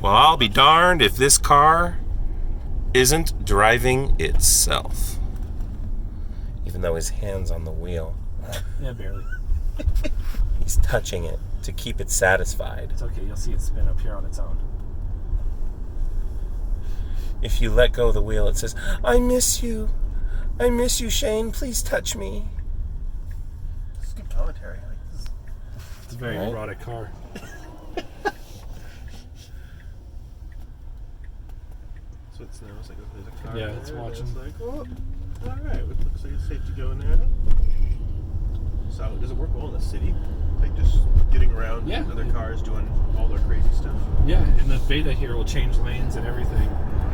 Well, I'll be darned if this car isn't driving itself. Even though his hand's on the wheel. Yeah, barely. He's touching it to keep it satisfied. It's okay, you'll see it spin up here on its own. If you let go of the wheel, it says, I miss you. I miss you, Shane. Please touch me. This is good commentary. It's a very erotic car. So it's now it's like there's a car. Yeah, there, it's and watching. It's like, oh, all right. It looks like it's safe to go now. So does it work well in the city? Like just getting around other cars doing all their crazy stuff? Yeah, and the beta here will change lanes and everything. Oh,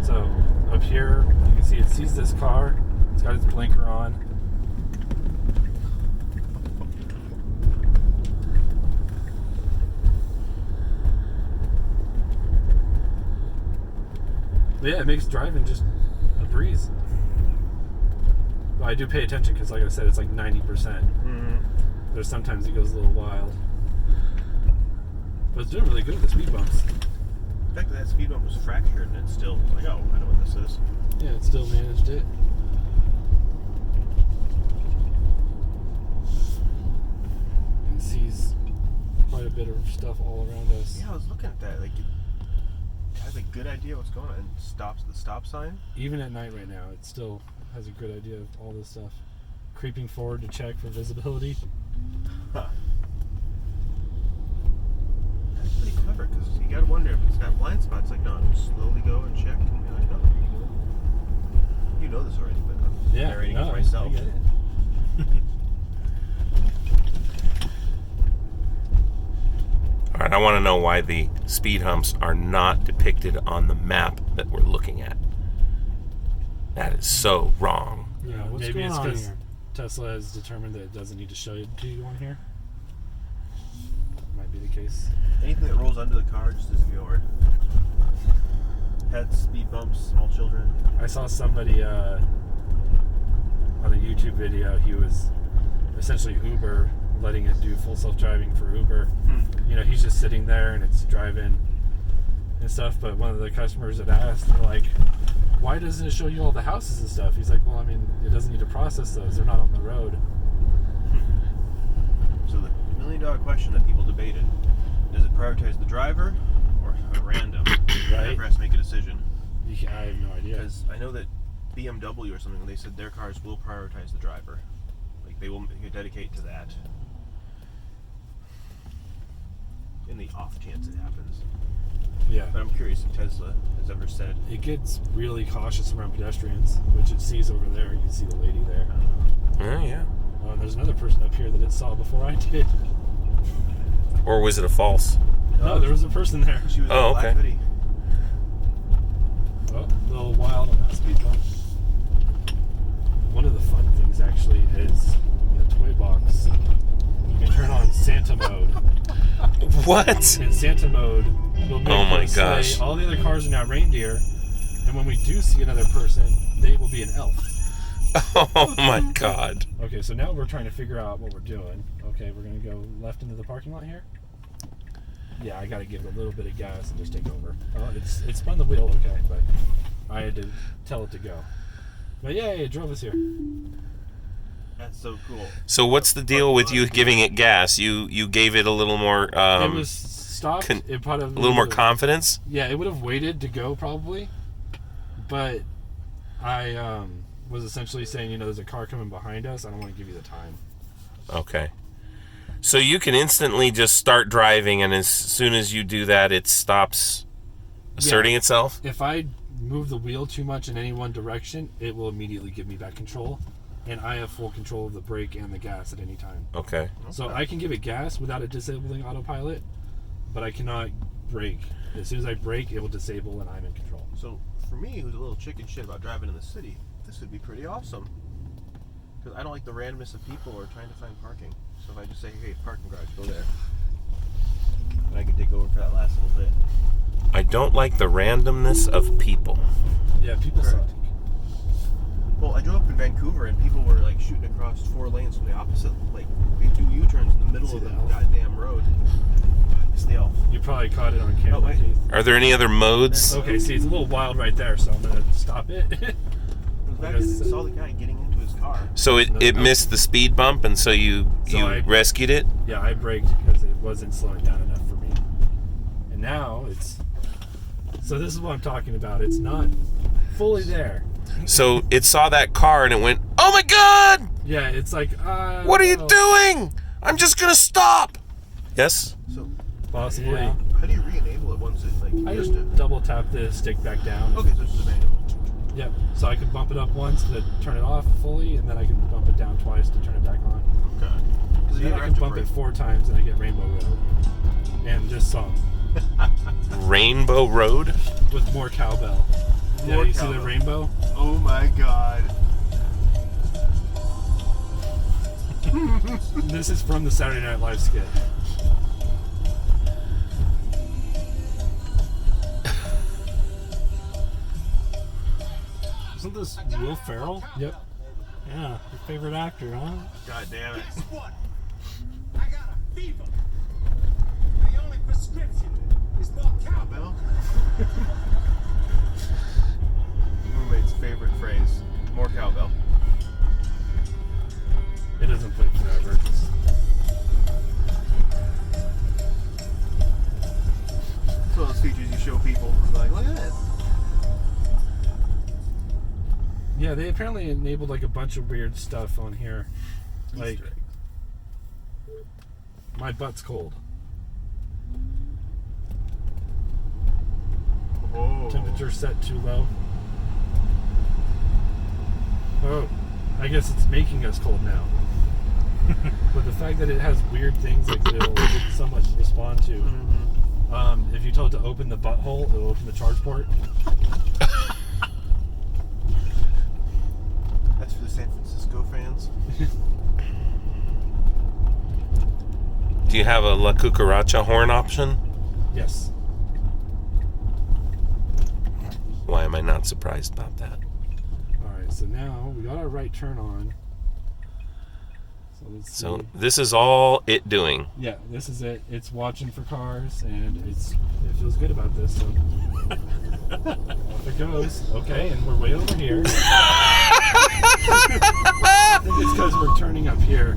shit. So up here, you can see it sees this car. It's got its blinker on. But yeah, it makes driving just a breeze. But I do pay attention because, like I said, it's like 90%. Mm-hmm. There's sometimes it goes a little wild. But it's doing really good at the speed bumps. The fact that speed bump was fractured and it's still like, oh, I know what this is. Yeah, it still managed it. And sees quite a bit of stuff all around us. Yeah, I was looking at that. Like, it has a good idea what's going on and stops at the stop sign. Even at night right now, it still has a good idea of all this stuff. Creeping forward to check for visibility. Huh. That's pretty clever because you gotta wonder if it's got blind spots. Like, no, just slowly go and check and be like, no, you know this already, but I'm narrating it for myself. I get it. All right, I want to know why the speed humps are not depicted on the map that we're looking at. That is so wrong. Yeah, what's maybe going it's on because here? Tesla has determined that it doesn't need to show it to you on here. Might be the case. Anything that rolls under the car just is ignored. Heads, speed bumps, small children. I saw somebody on a YouTube video. He was essentially Uber, letting it do full self-driving for Uber. You know, he's just sitting there and it's driving and stuff. But one of the customers had asked, they're like, why doesn't it show you all the houses and stuff? He's like, well, I mean, it doesn't need to process those. They're not on the road. So the $1 million question that people debated, does it prioritize the driver or a random? The driver has to make a decision. I have no idea. Because I know that BMW or something, they said their cars will prioritize the driver. Like, they will dedicate to that. In the off chance it happens. Yeah. But I'm curious if Tesla has ever said. It gets really cautious around pedestrians, which it sees over there. You can see the lady there. Oh, yeah. Oh, and there's another person up here that it saw before I did. Or was it a false? No, there was a person there. She was in Oh, a black okay. hoodie. Oh, a little wild on that speed bump. One of the fun things actually is the toy box. You can turn on Santa mode. What? In Santa mode, we'll make Oh my it say gosh. all the other cars are now reindeer, and when we do see another person, they will be an elf. Oh my God. Okay, so now we're trying to figure out what we're doing. Okay, we're going to go left into the parking lot here. Yeah, I got to give it a little bit of gas and just take over. It spun the wheel okay, but I had to tell it to go. But yeah, it drove us here. That's so cool. So what's the deal with you giving it gas? You gave it a little more It was stopped. It a little more confidence? Yeah, it would have waited to go probably, but I was essentially saying, you know, there's a car coming behind us. I don't want to give you the time. Okay. So you can instantly just start driving, and as soon as you do that, it stops asserting itself? If I move the wheel too much in any one direction, it will immediately give me back control, and I have full control of the brake and the gas at any time. Okay. So I can give it gas without it disabling autopilot, but I cannot brake. As soon as I brake, it will disable, and I'm in control. So for me, who's a little chicken shit about driving in the city, this would be pretty awesome. Because I don't like the randomness of people or trying to find parking. So if I just say, hey, parking garage, go there. And I can dig over for that last little bit. I don't like the randomness of people. Yeah, people suck. Well, I drove up in Vancouver and people were like shooting across 4 lanes from the opposite. Like, they do U-turns in the middle of the goddamn road. I miss the elf. You You probably caught it on camera, Oh, wait. Keith. Are there any other modes? Okay, see, it's a little wild right there, so I'm gonna stop it. The fact is, it saw the guy getting into his car. So it missed the speed bump, and so you rescued it? Yeah, I braked because it wasn't slowing down enough for me. And now it's... So this is what I'm talking about. It's not fully there. So it saw that car and it went, oh my God! Yeah, it's like, What are you doing? I'm just gonna stop! Yes? So, Possibly. Yeah. how do you re-enable it once it, like, I goes just to... double tap the stick back down. Okay, so it's the manual. Yep. So I can bump it up once to turn it off fully, and then I can bump it down twice to turn it back on. Okay. Because Then I can bump it 4 times and I get Rainbow Road. And just some. Rainbow Road? With more cowbell. Yeah, More you see the cowbell. rainbow? Oh my God. This is from the Saturday Night Live skit. Isn't this Will Ferrell? Yep. Yeah, your favorite actor, huh? God damn it. Guess what? I got a fever. The only prescription is more cowbell. Cowbell? Roommate's favorite phrase. More cowbell. It doesn't play forever. It's one of those features you show people who's like, look at that. Yeah, they apparently enabled like a bunch of weird stuff on here. Like, Easter egg. my butt's cold. Whoa. Temperature set too low. Oh, I guess it's making us cold now. But the fact that it has weird things like that it'll give so much to respond to. Mm-hmm. If you told it to open the butthole, it'll open the charge port. That's for the San Francisco fans. Do you have a La Cucaracha horn option? Yes. Why am I not surprised about that? Alright, so now we got our right turn on. So let's see. So this is all it doing. Yeah, this is it. It's watching for cars, and it feels good about this. So off it goes. Okay, and we're way over here. I think it's because we're turning up here.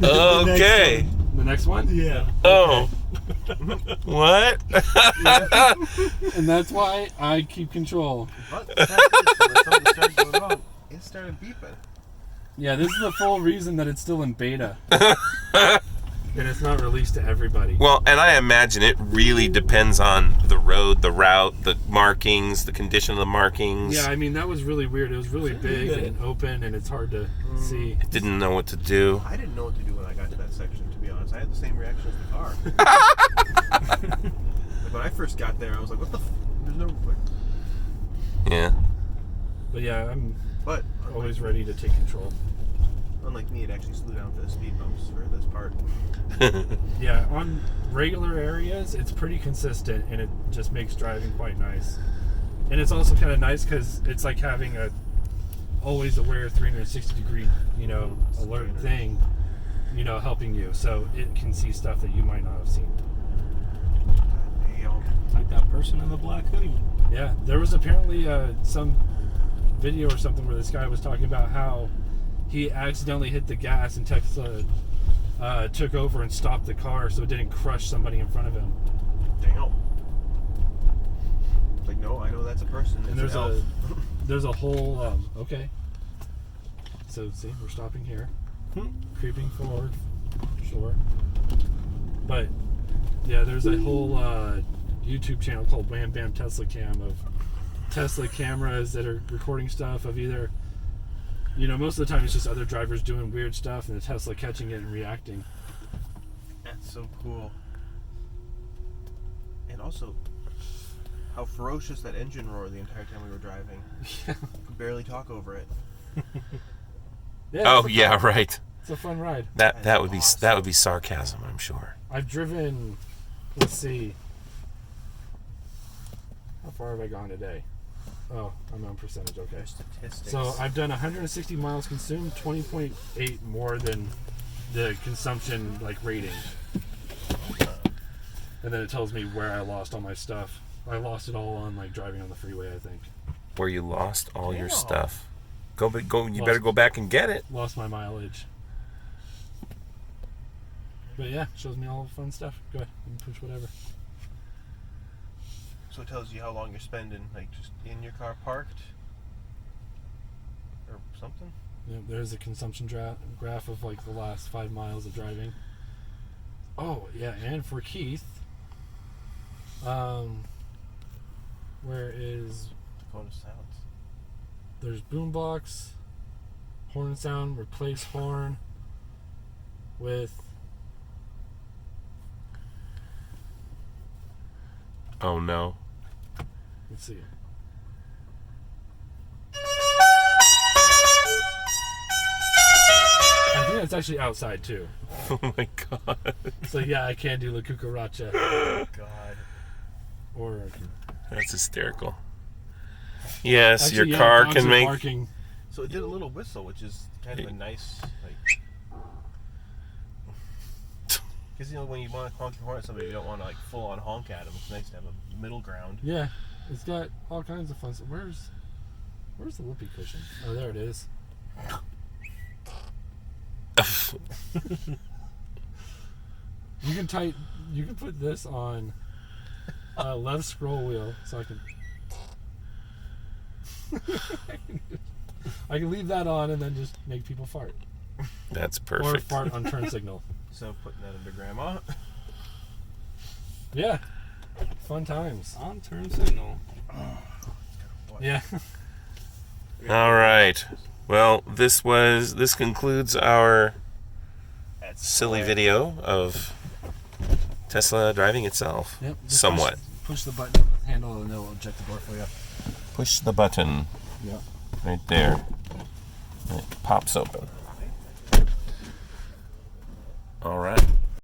Okay. The next one? Yeah. Oh. What? And that's why I keep control. But the fact is, when something started going wrong, it started beeping. Yeah, this is the full reason that it's still in beta. And it's not released to everybody. Well, and I imagine it really depends on the road, the route, the markings, the condition of the markings. Yeah, I mean, that was really weird. It was really big and open, and it's hard to see. It didn't know what to do. I didn't know what to do when I got to that section, to be honest. I had the same reaction as the car. Like, when I first got there, I was like, what the f... There's no... Yeah. But yeah, I'm But, always ready to take control. unlike me, it actually slew down for the speed bumps for this part. Yeah, on regular areas, it's pretty consistent, and it just makes driving quite nice. And it's also kind of nice because it's like having a always aware 360-degree, alert thing, helping you. So it can see stuff that you might not have seen. Damn. Like that person in the black hoodie. Yeah, there was apparently some video or something where this guy was talking about how he accidentally hit the gas and Tesla took over and stopped the car so it didn't crush somebody in front of him. Damn. It's like, no, I know that's a person. And It's there's an elf. there's a whole okay. So see, we're stopping here, creeping forward, sure. But yeah, there's a whole YouTube channel called Wham Bam Tesla Cam of Tesla cameras that are recording stuff of either, most of the time it's just other drivers doing weird stuff and the Tesla catching it and reacting. That's so cool. And also, how ferocious that engine roared the entire time we were driving. Could barely talk over it. Yeah, Oh yeah, right. it's a fun ride. That would be awesome. that would be sarcasm, I'm sure. I've driven, let's see, how far have I gone today? Oh, I'm on percentage, okay. There's statistics. So I've done 160 miles consumed, 20.8 more than the consumption rating. And then it tells me where I lost all my stuff. I lost it all on like driving on the freeway, I think. Where you lost all your Damn. stuff. Go. You Lost- better go back and get it. Lost my mileage. But yeah, shows me all the fun stuff. Go ahead, you can push whatever. So it tells you how long you're spending, like just in your car parked, or something. Yeah, there's a consumption graph of like the last 5 miles of driving. Oh yeah, and for Keith, where is Phone sounds. there's boombox, horn and sound, replace horn with Oh no. let's see. I think it's actually outside too. Oh my god. So yeah, I can do La Cucaracha. God. Or I can... That's hysterical. Yes, Actually, your yeah, car dogs can are make. barking. So it did a little whistle, which is kind of a nice, like, because you know when you want to honk your horn at somebody, you don't want to like full on honk at them. It's nice to have a middle ground. Yeah, it's got all kinds of fun stuff. Where's the whoopee cushion? Oh, there it is. You can put this on left scroll wheel, so I can. I can leave that on and then just make people fart. That's Or perfect. fart on turn signal. So putting that under grandma. Yeah. Fun times. On turn signal. Yeah. All right. Well, this concludes our That's silly fine. video of Tesla driving itself. Yep. just Somewhat. Push the button with the handle and it'll eject the door for you. Push the button Yeah. right there. And it pops open. All right.